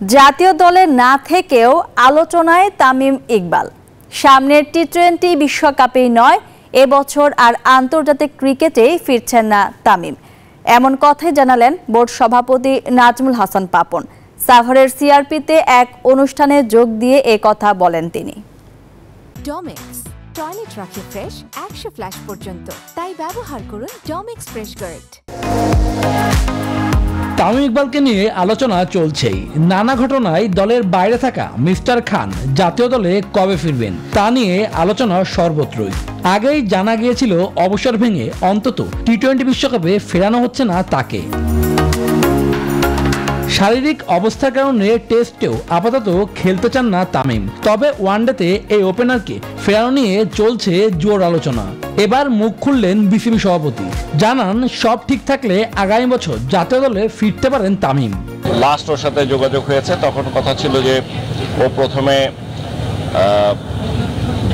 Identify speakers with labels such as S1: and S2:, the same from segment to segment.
S1: জাতীয় দলে না থেকেও আলোচনায় তামিম ইকবাল। সামনের টি-20 বিশ্বকাপেই নয়, এবছর আর আন্তর্জাতিক ক্রিকেটেই ফিরছেন না তামিম। এমন কথাই জানালেন বোর্ড সভাপতি নাজমুল হাসান পাপন। সাভারের সিআরপিতে এক অনুষ্ঠানে যোগ দিয়ে এ কথা বলেন তিনি।
S2: ডমিক্স টয়লেট রাখে ফ্রেশ 100 ফ্ল্যাশ পর্যন্ত, তাই ব্যবহার করুন ডমিক্স ফ্রেশ গার্ড।
S3: তামিম ইকবালকে নিয়ে আলোচনা চলছেই। নানা ঘটনায় দলের বাইরে থাকা মিস্টার খান জাতীয় দলে কবে ফিরবেন তা নিয়ে আলোচনা সর্বত্রই। আগেই জানা গিয়েছিল অবসর ভেঙে অন্তত টি-20 বিশ্বকাপে ফেরানো হচ্ছে না তাকে। শারীরিক অবস্থার কারণে টেস্টেও আপাতত খেলতে চান না তামিম। তবে ওয়ানডেতে এই ওপেনারকে ফেরানো নিয়ে চলছে জোর আলোচনা। এবার মুখ খুললেন বিসিবি সভাপতি, জানান সব ঠিক থাকলে আগামী বছর জাতীয় দলে ফিরতে পারেন তামিম।
S4: লাস্ট ওর সাথে যোগাযোগ হয়েছে, তখন কথা ছিল যে ও প্রথমে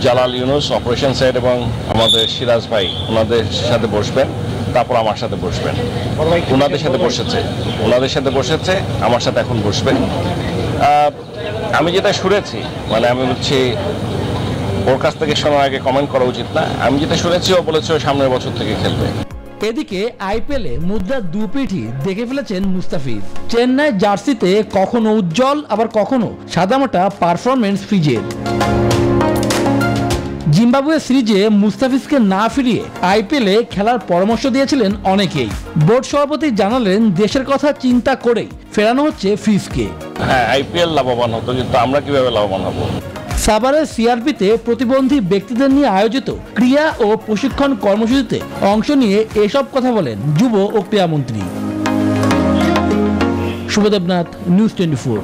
S4: জালাল ইউনুস অপারেশন সাইড এবং আমাদের সিরাজ ভাই ওনাদের সাথে বসবেন, তারপর আমার সাথে বসবেন। ওনাদের সাথে বসেছে, আমার সাথে এখন বসবেন। আমি যেটা শুনেছি, মানে আমি বলছি ওর কাছ থেকে শোনার আগে কমেন্ট করা উচিত না। আমি যেটা শুনেছি ও বলেছে ও সামনের বছর থেকে খেলবে।
S3: এদিকে আইপিএলে মুদ্রার দুপিঠই দেখে ফেলেছেন মুস্তাফিজ। চেন্নাই জার্সিতে কখনো উজ্জ্বল, আবার কখনো সাদামাটা পারফরমেন্স ফ্রিজের। জিম্বাবুয়ে সিরিজে মুস্তাফিজকে না ফিরিয়ে আইপিএলে খেলার পরামর্শ দিয়েছিলেন অনেকেই। বোর্ড সভাপতি জানালেন দেশের কথা চিন্তা করেই ফেরানো হচ্ছে ফ্রিজকে।
S4: হ্যাঁ, আইপিএল লাভবান হতো, কিন্তু আমরা কিভাবে লাভবান হব?
S3: সাভারের সিআরপিতে প্রতিবন্ধী ব্যক্তিদের নিয়ে আয়োজিত ক্রীড়া ও প্রশিক্ষণ কর্মসূচিতে অংশ নিয়ে এসব কথা বলেন যুব ও ক্রীড়ামন্ত্রী। শুভদেবনাথ, নিউজ 24।